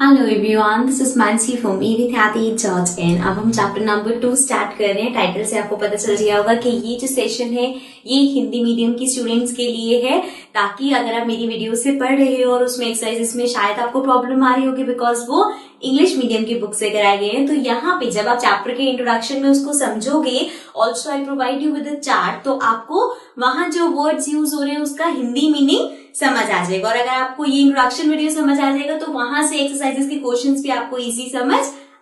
Hello everyone, this is Mansi from evidyati.in। अब हम chapter number 2 start कर रहे हैं। टाइटल से आपको पता चल गया होगा कि ये जो सेशन है ये हिंदी मीडियम की स्टूडेंट्स के लिए है, ताकि अगर आप मेरी वीडियो से पढ़ रहे हो और उसमें एक्सरसाइजेस में शायद आपको प्रॉब्लम आ रही होगी बिकॉज वो इंग्लिश मीडियम की बुक से कराए गए हैं, तो यहाँ पे जब आप चैप्टर के इंट्रोडक्शन में उसको समझोगे, also I provide you with a chart, तो आपको वहां जो वर्ड्स यूज हो रहे हैं उसका हिंदी मीनिंग समझ आ जाएगा। और अगर आपको ये इंट्रोडक्शन वीडियो समझ आ जाएगा तो वहां से एक्सरसाइजेस के क्वेश्चंस भी आपको इजी समझ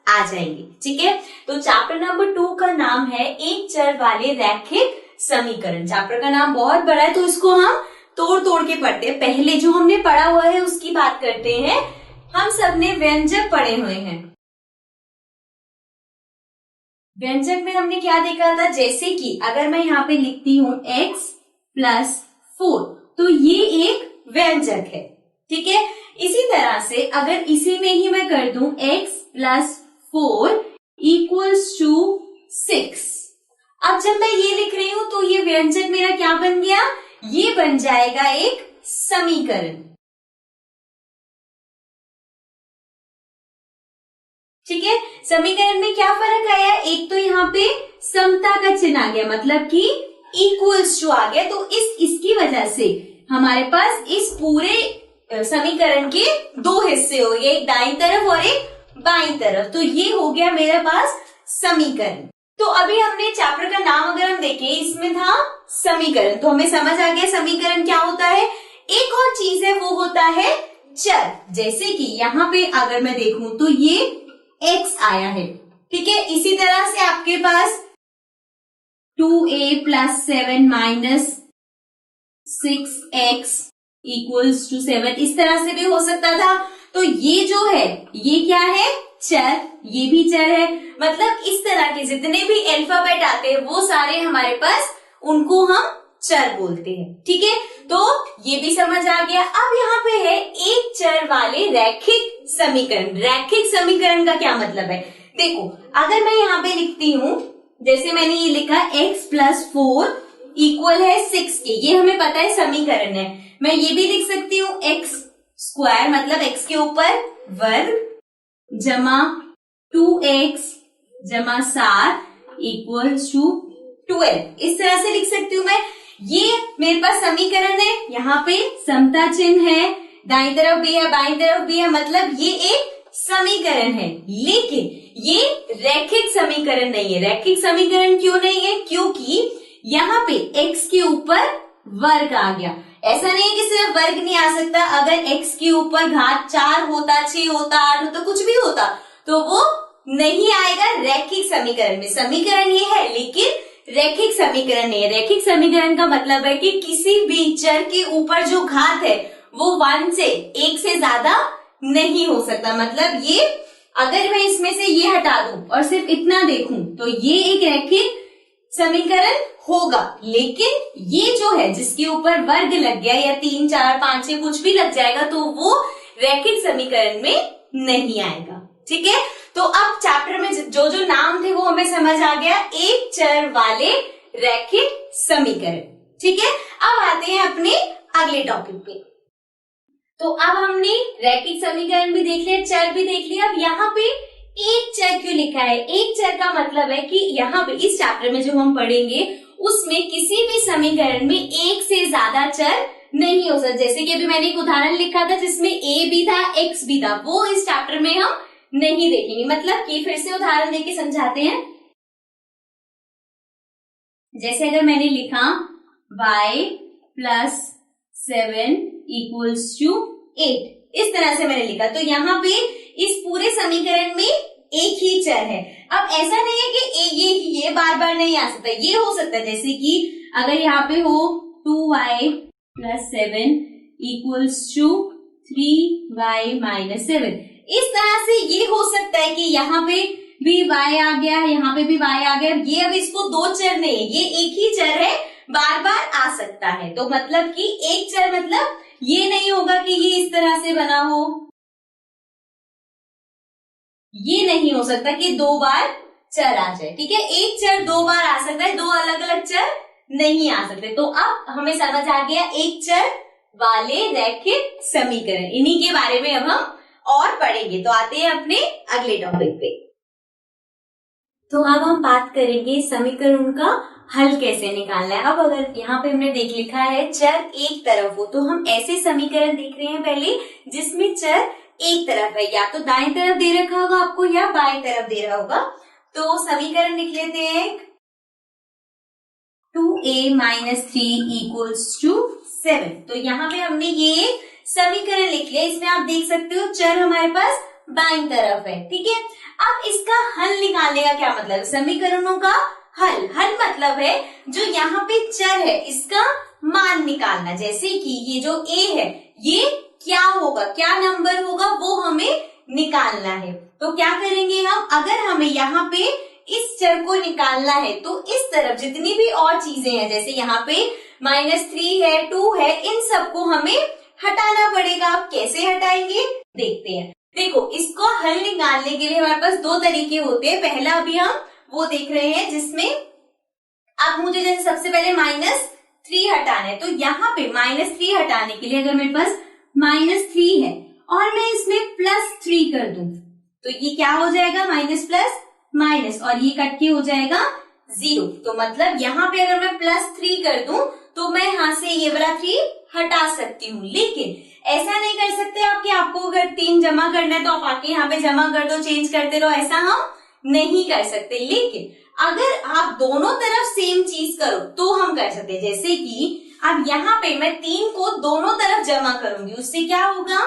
आ जाएंगे। ठीक है, तो चैप्टर नंबर 2 का नाम है एक चर वाले रैखिक समीकरण। चैप्टर का नाम बहुत बड़ा है तो इसको हम तोड़ तोड़ के पढ़ते हैं। पहले जो हमने पढ़ा हुआ है उसकी बात करते हैं। हम सबने व्यंजक पढ़े हुए हैं। व्यंजक में हमने क्या देखा था, जैसे कि अगर मैं यहाँ पे लिखती हूं x + 4 तो ये एक व्यंजक है। ठीक है, इसी तरह से अगर इसी में ही मैं कर दूं x + 4 = 6, अब जब मैं ये लिख रही हूं तो ये व्यंजक मेरा क्या बन गया, ये बन जाएगा एक समीकरण। ठीक है, समीकरण में क्या फर्क आया, एक तो यहाँ पे समता का चिन्ह आ गया, मतलब कि इक्वल्स टू आ गया, तो इसकी वजह से हमारे पास इस पूरे समीकरण के दो हिस्से हो गए, एक दाईं तरफ और एक बाईं तरफ, तो ये हो गया मेरे पास समीकरण। तो अभी हमने चैप्टर का नाम अगर हम देखें, इसमें था समीकरण, तो हमें समझ आ गया समीकरण क्या होता है। एक और चीज है वो होता है चर, जैसे कि यहाँ पे अगर मैं देखूं तो ये x आया है। ठीक है, इसी तरह से आपके पास 2a + 7 - 6x = 7 इस तरह से भी हो सकता था। तो ये जो है ये क्या है, चर, ये भी चर है। मतलब इस तरह के जितने भी अल्फाबेट आते हैं वो सारे हमारे पास, उनको हम चर बोलते हैं। ठीक है, तो ये भी समझ आ गया। अब यहाँ पे है एक चर वाले रैखिक समीकरण। रैखिक समीकरण का क्या मतलब है, देखो अगर मैं यहाँ पे लिखती हूँ, जैसे मैंने ये लिखा x + 4 = 6 के, ये हमें पता है समीकरण है। मैं ये भी लिख सकती हूँ x² मतलब x के ऊपर वर्ग जमा 2x जमा 7 = 12, इस तरह से लिख सकती हूँ मैं। ये मेरे पास समीकरण है, यहाँ पे समता चिन्ह है, दाईं तरफ भी है बाईं तरफ भी है, मतलब ये एक समीकरण है। लेकिन ये रैखिक समीकरण नहीं है। रैखिक समीकरण क्यों नहीं है, क्योंकि यहाँ पे x के ऊपर वर्ग आ गया। ऐसा नहीं है कि सिर्फ वर्ग नहीं आ सकता, अगर x के ऊपर घात 4 होता, 6 होता, 8 होता, कुछ भी होता तो वो नहीं आएगा रैखिक समीकरण में। समीकरण ये है लेकिन रैखिक समीकरण नहीं है। रैखिक समीकरण का मतलब है कि किसी भी चर के ऊपर जो घात है वो 1 से ज्यादा नहीं हो सकता। मतलब ये अगर मैं इसमें से ये हटा दूं और सिर्फ इतना देखूं तो ये एक रैखिक समीकरण होगा। लेकिन ये जो है जिसके ऊपर वर्ग लग गया या 3, 4, 5, 6 कुछ भी लग जाएगा तो वो रैखिक समीकरण में नहीं आएगा। ठीक है, तो अब चैप्टर में जो जो नाम थे वो हमें समझ आ गया, एक चर वाले रैखिक समीकरण। ठीक है, अब आते हैं अपने अगले टॉपिक पे। तो अब हमने रैखिक समीकरण भी देख लिया, चर भी देख लिया। अब यहाँ पे एक चर क्यों लिखा है, एक चर का मतलब है कि यहाँ पे इस चैप्टर में जो हम पढ़ेंगे उसमें किसी भी समीकरण में एक से ज्यादा चर नहीं हो सकता। जैसे कि अभी मैंने एक उदाहरण लिखा था जिसमें a भी था x भी था, वो इस चैप्टर में हम नहीं देखेंगे। मतलब कि फिर से उदाहरण देके समझाते हैं। जैसे अगर मैंने लिखा y + 7 = 8, इस तरह से मैंने लिखा, तो यहाँ पे इस पूरे समीकरण में एक ही चर है। अब ऐसा नहीं है कि ये बार बार नहीं आ सकता, ये हो सकता है जैसे कि अगर यहाँ पे हो 2y + 7 = 3y - 7, इस तरह से ये हो सकता है कि यहाँ पे भी y आ गया, यहाँ पे भी y आ गया। ये अब इसको दो चर नहीं है, ये एक ही चर है, बार बार आ सकता है। तो मतलब कि एक चर मतलब ये नहीं होगा कि ये इस तरह से बना हो, ये नहीं हो सकता कि 2 बार चर आ जाए। ठीक है, एक चर 2 बार आ सकता है, 2 अलग अलग चर नहीं आ सकते। तो अब हमें समझ आ गया एक चर वाले रैखिक समीकरण, इन्हीं के बारे में अब हम और पढ़ेंगे। तो आते हैं अपने अगले टॉपिक पे। तो अब हम बात करेंगे समीकरण का हल कैसे निकालना है। अब अगर यहाँ पे हमने देख लिखा है चर एक तरफ हो, तो हम ऐसे समीकरण देख रहे हैं पहले जिसमें चर एक तरफ है, या तो दाएं तरफ दे रखा होगा आपको या बाएं तरफ दे रहा होगा। तो समीकरण लिख लेते हैं 2a - 3 = 7। तो यहाँ पे हमने ये समीकरण लिख लिया। इसमें आप देख सकते हो चर हमारे पास बाईं तरफ है, ठीक है। अब इसका हल निकालने का क्या मतलब है, समीकरणों का हल मतलब है जो यहाँ पे चर है इसका मान निकालना। जैसे कि ये जो a है ये क्या होगा, क्या नंबर होगा वो हमें निकालना है। तो क्या करेंगे हम, अगर हमें यहाँ पे इस चर को निकालना है तो इस तरफ जितनी भी और चीजें हैं, जैसे यहाँ पे -3 है, 2 है, इन सबको हमें हटाना पड़ेगा। आप कैसे हटाएंगे देखते हैं। देखो, इसको हल निकालने के लिए हमारे पास दो तरीके होते हैं। पहला अभी हम वो देख रहे हैं जिसमें अब मुझे जैसे सबसे पहले -3 हटाना है, तो यहाँ पे -3 हटाने के लिए अगर मेरे पास -3 है और मैं इसमें +3 कर दूं तो ये क्या हो जाएगा, माइनस प्लस माइनस, और ये कट के हो जाएगा 0। तो मतलब यहाँ पे अगर मैं +3 कर दूं तो मैं यहाँ से ये वाला 3 हटा सकती हूँ। लेकिन ऐसा नहीं कर सकते आप कि आपको अगर 3 जमा करना है तो आप आके यहाँ पे जमा कर दो, चेंज करते रहो, ऐसा हम नहीं कर सकते। लेकिन अगर आप दोनों तरफ सेम चीज करो तो हम कर सकते हैं। जैसे कि अब यहाँ पे मैं 3 को दोनों तरफ जमा करूंगी, उससे क्या होगा,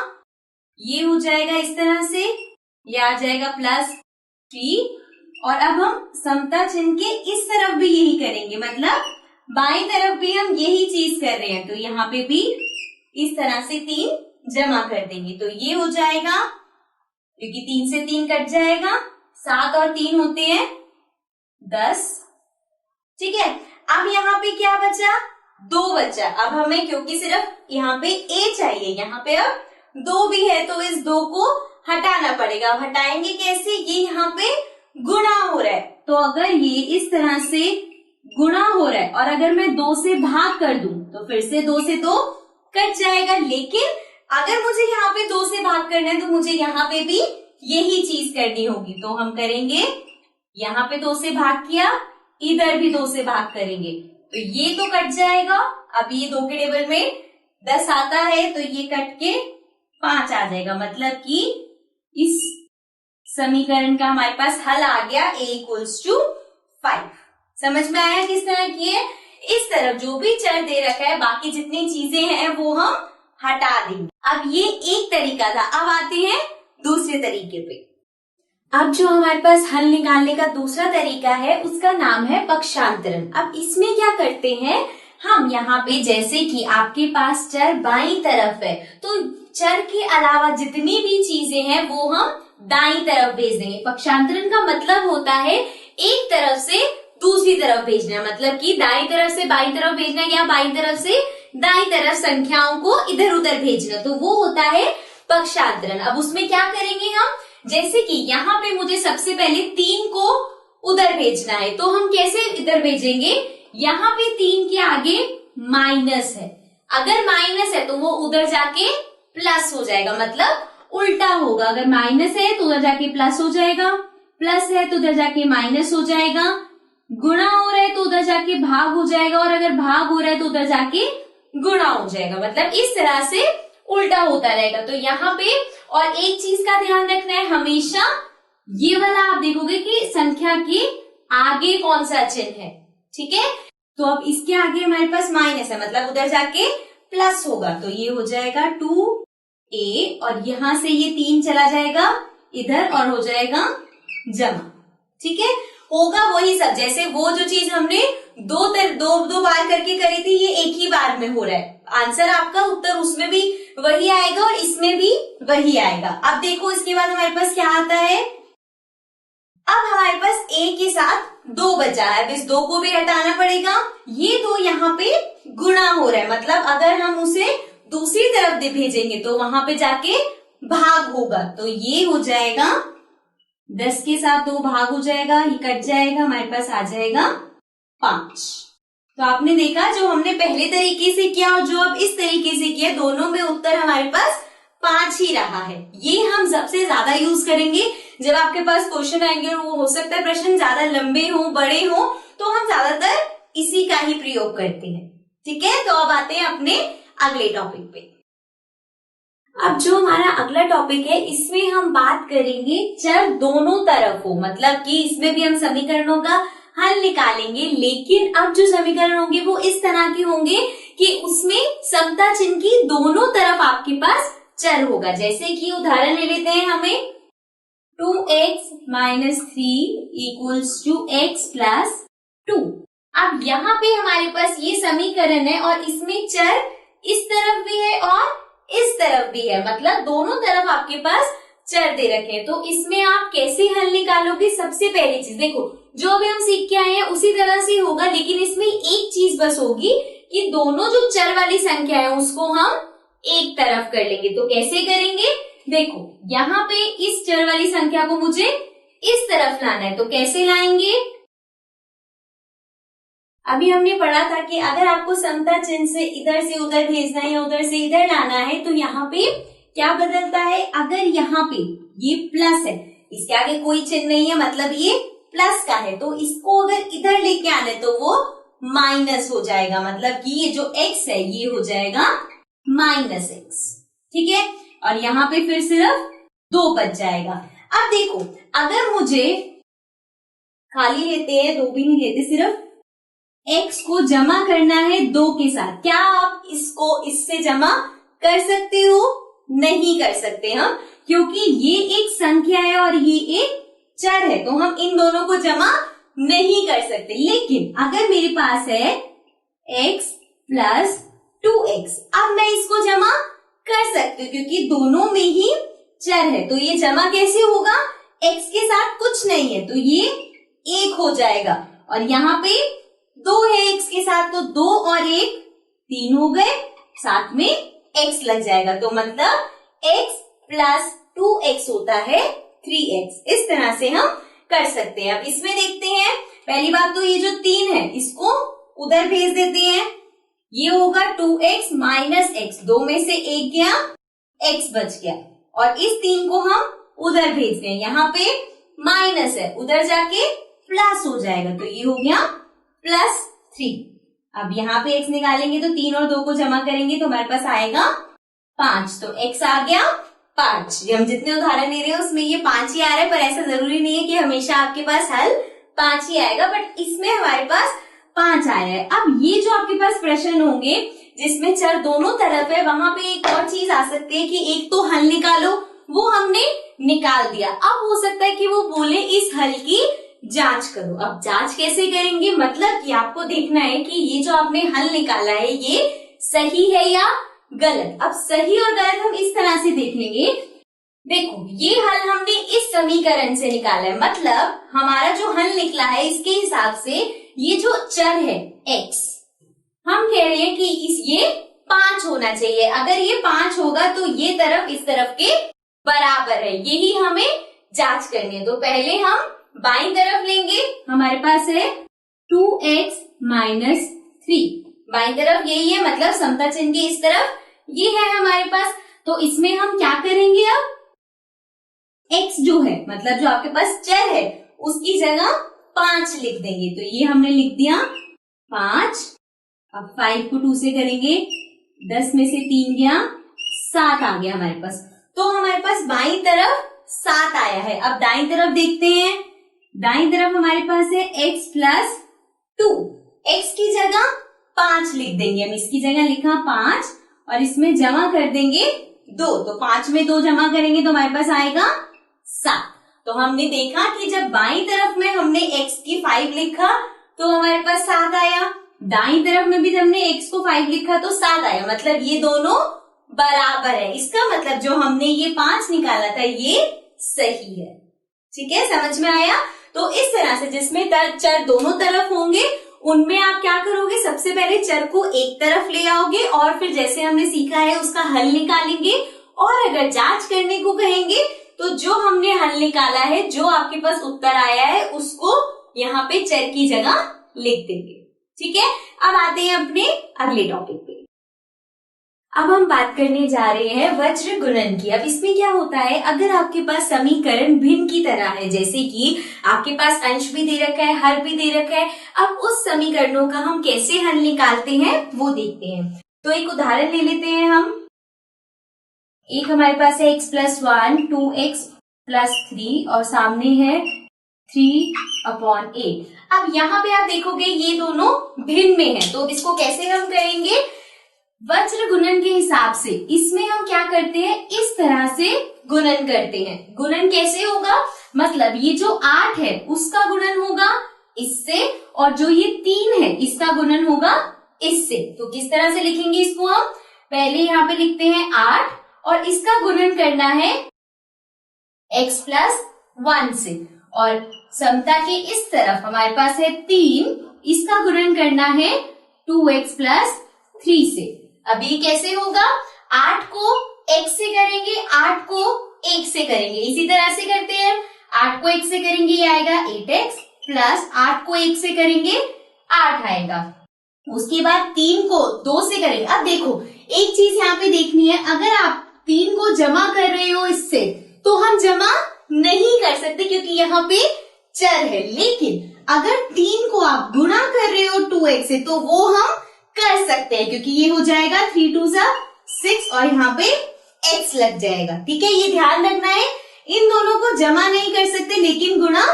ये हो जाएगा इस तरह से, ये आ जाएगा +3। और अब हम समता चिन्ह के इस तरफ भी यही करेंगे, मतलब बाईं तरफ भी हम यही चीज कर रहे हैं। तो यहाँ पे भी इस तरह से 3 जमा कर देंगे तो ये हो जाएगा, क्योंकि 3 से 3 कट जाएगा, 7 और 3 होते हैं 10, ठीक है। अब यहाँ पे क्या बचा, 2 बचा। अब हमें क्योंकि सिर्फ यहाँ पे a चाहिए, यहाँ पे अब 2 भी है तो इस 2 को हटाना पड़ेगा। अब हटाएंगे कैसे, ये यहाँ पे गुणा हो रहा है, तो अगर ये इस तरह से गुणा हो रहा है और अगर मैं 2 से भाग कर दूं तो फिर से 2 से 2 कट जाएगा। लेकिन अगर मुझे यहाँ पे 2 से भाग करना है तो मुझे यहाँ पे भी यही चीज करनी होगी। तो हम करेंगे, यहाँ पे 2 से भाग किया, इधर भी 2 से भाग करेंगे तो ये तो कट जाएगा। अब ये 2 के टेबल में 10 आता है तो ये कट के 5 आ जाएगा, मतलब कि इस समीकरण का हमारे पास हल आ गया a = 5। समझ में आया किस तरह की है। इस तरफ जो भी चर दे रखा है, बाकी जितनी चीजें हैं वो हम हटा देंगे। अब ये एक तरीका था, अब आते हैं दूसरे तरीके पे। अब जो हमारे पास हल निकालने का दूसरा तरीका है उसका नाम है पक्षांतरण। अब इसमें क्या करते हैं हम, यहाँ पे जैसे कि आपके पास चर बाईं तरफ है तो चर के अलावा जितनी भी चीजें हैं वो हम दाईं तरफ भेज देंगे। पक्षांतरण का मतलब होता है एक तरफ से दूसरी तरफ भेजना, मतलब कि दाईं तरफ से बाईं तरफ भेजना या बाईं तरफ से दाईं तरफ संख्याओं को इधर उधर भेजना, तो वो होता है पक्षांतरण। अब उसमें क्या करेंगे हम, जैसे कि यहाँ पे मुझे सबसे पहले 3 को उधर भेजना है तो हम कैसे इधर भेजेंगे, यहाँ पे 3 के आगे माइनस है, अगर माइनस है तो वो उधर जाके प्लस हो जाएगा, मतलब उल्टा होगा। अगर माइनस है तो उधर जाके प्लस हो जाएगा, प्लस है तो उधर जाके माइनस हो जाएगा, गुणा हो रहा है तो उधर जाके भाग हो जाएगा, और अगर भाग हो रहा है तो उधर जाके गुणा हो जाएगा, मतलब इस तरह से उल्टा होता रहेगा। तो यहाँ पे और एक चीज का ध्यान रखना है, हमेशा ये वाला आप देखोगे कि संख्या के आगे कौन सा चिन्ह है, ठीक है। तो अब इसके आगे हमारे पास माइनस है, मतलब उधर जाके प्लस होगा, तो ये हो जाएगा 2a, और यहां से ये 3 चला जाएगा इधर और हो जाएगा जमा, ठीक है। होगा वही सब, जैसे वो जो चीज हमने दो बार करके करी थी ये एक ही बार में हो रहा है। आंसर आपका उत्तर उसमें भी वही आएगा और इसमें भी वही आएगा। अब देखो इसके बाद हमारे पास क्या आता है, अब हमारे पास a के साथ 2 बचा है, अब इस 2 को भी हटाना पड़ेगा। ये 2 यहाँ पे गुणा हो रहा है, मतलब अगर हम उसे दूसरी तरफ भेजेंगे तो वहां पे जाके भाग होगा, तो ये हो जाएगा 10 के साथ 2 भाग हो जाएगा, ये कट जाएगा, हमारे पास आ जाएगा 5। तो आपने देखा जो हमने पहले तरीके से किया और जो अब इस तरीके से किया, दोनों में उत्तर हमारे पास 5 ही रहा है। ये हम सबसे ज्यादा यूज करेंगे जब आपके पास क्वेश्चन आएंगे और वो हो सकता है प्रश्न ज्यादा लंबे हो, बड़े हो, तो हम ज्यादातर इसी का ही प्रयोग करते हैं। ठीक है, तो अब आते हैं अपने अगले टॉपिक पे। अब जो हमारा अगला टॉपिक है इसमें हम बात करेंगे चर दोनों तरफ हो, मतलब कि इसमें भी हम समीकरणों का हल निकालेंगे, लेकिन अब जो समीकरण होंगे वो इस तरह के होंगे कि उसमें समता चिन्ह की दोनों तरफ आपके पास चर होगा। जैसे कि उदाहरण ले लेते हैं, हमें 2x - 3 = x + 2। अब यहाँ पे हमारे पास ये समीकरण है और इसमें चर इस तरफ भी है और इस तरफ भी है, मतलब दोनों तरफ आपके पास चर दे रखे हैं। तो इसमें आप कैसे हल निकालोगे? सबसे पहली चीज देखो, जो अभी हम सीख के आए हैं उसी तरह से होगा, लेकिन इसमें एक चीज बस होगी कि दोनों जो चर वाली संख्या है उसको हम एक तरफ कर लेंगे। तो कैसे करेंगे? देखो, यहाँ पे इस चर वाली संख्या को मुझे इस तरफ लाना है, तो कैसे लाएंगे? अभी हमने पढ़ा था कि अगर आपको समता चिन्ह से इधर से उधर भेजना है या उधर से इधर लाना है तो यहाँ पे क्या बदलता है? अगर यहाँ पे ये प्लस है, इसके आगे कोई चिन्ह नहीं है, मतलब ये प्लस का है, तो इसको अगर इधर लेके आने तो वो माइनस हो जाएगा, मतलब कि ये जो x है ये हो जाएगा -x। ठीक है, और यहाँ पे फिर सिर्फ 2 बच जाएगा। अब देखो, अगर मुझे खाली लेते हैं, 2 भी नहीं लेते, सिर्फ x को जमा करना है 2 के साथ, क्या आप इसको इससे जमा कर सकते हो? नहीं कर सकते हम, क्योंकि ये एक संख्या है और ये एक चर है, तो हम इन दोनों को जमा नहीं कर सकते। लेकिन अगर मेरे पास है x + 2x, अब मैं इसको जमा कर सकती हूँ क्योंकि दोनों में ही चर है। तो ये जमा कैसे होगा? x के साथ कुछ नहीं है तो ये 1 हो जाएगा, और यहाँ पे 2 है x के साथ, तो 2 और 1 3 हो गए, साथ में x लग जाएगा, तो मतलब x + 2x होता है 3x। इस तरह से हम कर सकते हैं। अब इसमें देखते हैं, पहली बात तो ये जो 3 है इसको उधर भेज देते हैं, ये होगा 2x - x, 2 में से 1 गया, x बच गया, और इस 3 को हम उधर भेज दें, यहाँ पे माइनस है, उधर जाके प्लस हो जाएगा, तो ये हो गया +3। अब यहाँ पे x निकालेंगे तो 3 और 2 को जमा करेंगे तो हमारे पास आएगा 5, तो x आ गया 5। हम जितने उदाहरण ले रहे हैं उसमें ये 5 ही आ रहा है, पर ऐसा जरूरी नहीं है कि हमेशा आपके पास हल 5 ही आएगा, बट इसमें हमारे पास 5 आया है। अब ये जो आपके पास प्रश्न होंगे जिसमें चर दोनों तरफ है, वहां पे एक और चीज आ सकती है कि एक तो हल निकालो, वो हमने निकाल दिया, अब हो सकता है कि वो बोले इस हल की जांच करो। अब जांच कैसे करेंगे? मतलब कि आपको देखना है कि ये जो आपने हल निकाला है ये सही है या गलत। अब सही और गलत हम इस तरह से देख लेंगे। देखो, ये हल हमने इस समीकरण से निकाला है, मतलब हमारा जो हल निकला है इसके हिसाब से ये जो चर है x, हम कह रहे हैं कि ये 5 होना चाहिए। अगर ये 5 होगा तो ये तरफ इस तरफ के बराबर है, यही हमें जांच करनी है। तो पहले हम बाईं तरफ लेंगे, हमारे पास है 2x - 3, बाईं तरफ यही है, मतलब समता चिन्ह की इस तरफ ये है हमारे पास। तो इसमें हम क्या करेंगे? अब x जो है, मतलब जो आपके पास चर है, उसकी जगह 5 लिख देंगे, तो ये हमने लिख दिया 5। अब 5 को 2 से करेंगे, 10 में से 3 गया, 7 आ गया हमारे पास। तो हमारे पास बाईं तरफ 7 आया है। अब दाईं तरफ देखते हैं, दाईं तरफ हमारे पास है x + 2, x की जगह 5 लिख देंगे, हम इसकी जगह लिखा 5 और इसमें जमा कर देंगे 2, तो 5 में 2 जमा करेंगे तो हमारे पास आएगा 7। तो हमने देखा कि जब बाईं तरफ में हमने x की 5 लिखा तो हमारे पास 7 आया, दाईं तरफ में भी हमने x को 5 लिखा तो 7 आया, मतलब ये दोनों बराबर है। इसका मतलब जो हमने ये 5 निकाला था ये सही है। ठीक है, समझ में आया? तो इस तरह से जिसमें चर दोनों तरफ होंगे उनमें आप क्या करोगे? सबसे पहले चर को एक तरफ ले आओगे और फिर जैसे हमने सीखा है उसका हल निकालेंगे, और अगर जांच करने को कहेंगे तो जो हमने हल निकाला है, जो आपके पास उत्तर आया है, उसको यहाँ पे चर की जगह लिख देंगे। ठीक है, अब आते हैं अपने अगले टॉपिक पे। अब हम बात करने जा रहे हैं वज्र गुणन की। अब इसमें क्या होता है, अगर आपके पास समीकरण भिन्न की तरह है, जैसे कि आपके पास अंश भी दे रखा है, हर भी दे रखा है, अब उस समीकरणों का हम कैसे हल निकालते हैं वो देखते हैं। तो एक उदाहरण ले लेते हैं हम। एक हमारे पास है x+1 2x+3 और सामने है 3/8। अब यहाँ पे आप देखोगे ये दोनों भिन्न में है, तो इसको कैसे हम करेंगे, वज्र गुणन के हिसाब से। इसमें हम क्या करते हैं, इस तरह से गुणन करते हैं। गुणन कैसे होगा, मतलब ये जो 8 है उसका गुणन होगा इससे, और जो ये 3 है इसका गुणन होगा इससे। तो किस तरह से लिखेंगे इसको हम, पहले यहाँ पे लिखते हैं 8 और इसका गुणन करना है x+1 से, और समता के इस तरफ हमारे पास है 3, इसका गुणन करना है 2x+3 से। अभी कैसे होगा, 8 को x से करेंगे, 8 को 1 से करेंगे, इसी तरह से करते हैं। 8 को 1 से करेंगे ये आएगा 8x, प्लस 8 को 1 से करेंगे 8 आएगा। उसके बाद 3 को 2 से करेंगे। अब देखो एक चीज यहाँ पे देखनी है, अगर आप 3 को जमा कर रहे हो इससे, तो हम जमा नहीं कर सकते क्योंकि यहाँ पे चर है। लेकिन अगर 3 को आप गुणा कर रहे हो 2x से, तो वो हम कर सकते हैं, क्योंकि ये हो जाएगा 3 2 6 और यहाँ पे x लग जाएगा। ठीक है, ये ध्यान रखना है, इन दोनों को जमा नहीं कर सकते लेकिन गुणा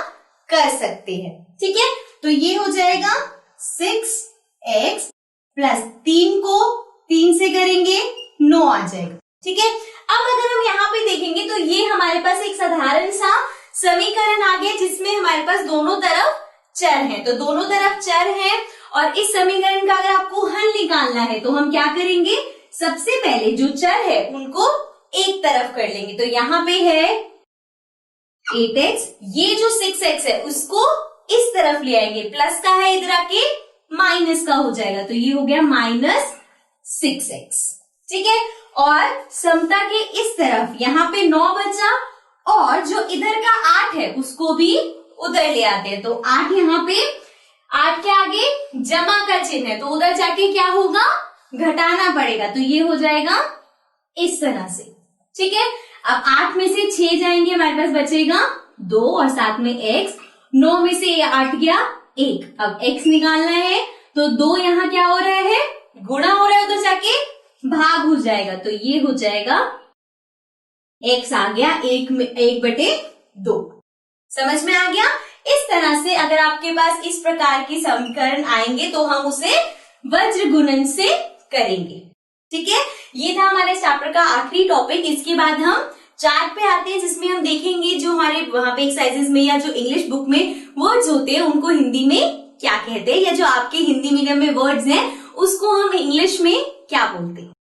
कर सकते हैं। ठीक है, तो ये हो जाएगा 6x प्लस 3 को 3 से करेंगे 9 आ जाएगा। ठीक है, अब अगर हम यहाँ पे देखेंगे तो ये हमारे पास एक साधारण सा समीकरण आ गया जिसमें हमारे पास दोनों तरफ चर हैं। तो दोनों तरफ चर हैं और इस समीकरण का अगर आपको हल निकालना है तो हम क्या करेंगे, सबसे पहले जो चर है उनको एक तरफ कर लेंगे। तो यहाँ पे है 8x, ये जो 6x है उसको इस तरफ ले आएंगे, प्लस का है इधर आके माइनस का हो जाएगा, तो ये हो गया -6x। ठीक है, और समता के इस तरफ यहाँ पे 9 बचा और जो इधर का 8 है उसको भी उधर ले आते हैं। तो 8 यहाँ पे 8 के आगे जमा का चिन्ह है, तो उधर जाके क्या होगा, घटाना पड़ेगा, तो ये हो जाएगा इस तरह से। ठीक है, अब 8 में से 6 जाएंगे, हमारे पास बचेगा 2 और साथ में x, 9 में से 8 गया 1, अब x निकालना है तो 2 यहाँ क्या हो रहा है, गुणा हो रहा है, उधर जाके भाग हो जाएगा, तो ये हो जाएगा x आ गया 1/2। समझ में आ गया। इस तरह से अगर आपके पास इस प्रकार की समीकरण आएंगे तो हम उसे वज्र गुणन से करेंगे। ठीक है, ये था हमारे चैप्टर का आखिरी टॉपिक। इसके बाद हम चार्ट पे आते हैं जिसमें हम देखेंगे जो हमारे वहां पे एक्सरसाइजेस में या जो इंग्लिश बुक में वर्ड्स होते हैं उनको हिंदी में क्या कहते हैं, या जो आपके हिंदी मीडियम में वर्ड्स हैं उसको हम इंग्लिश में क्या बोलते हैं।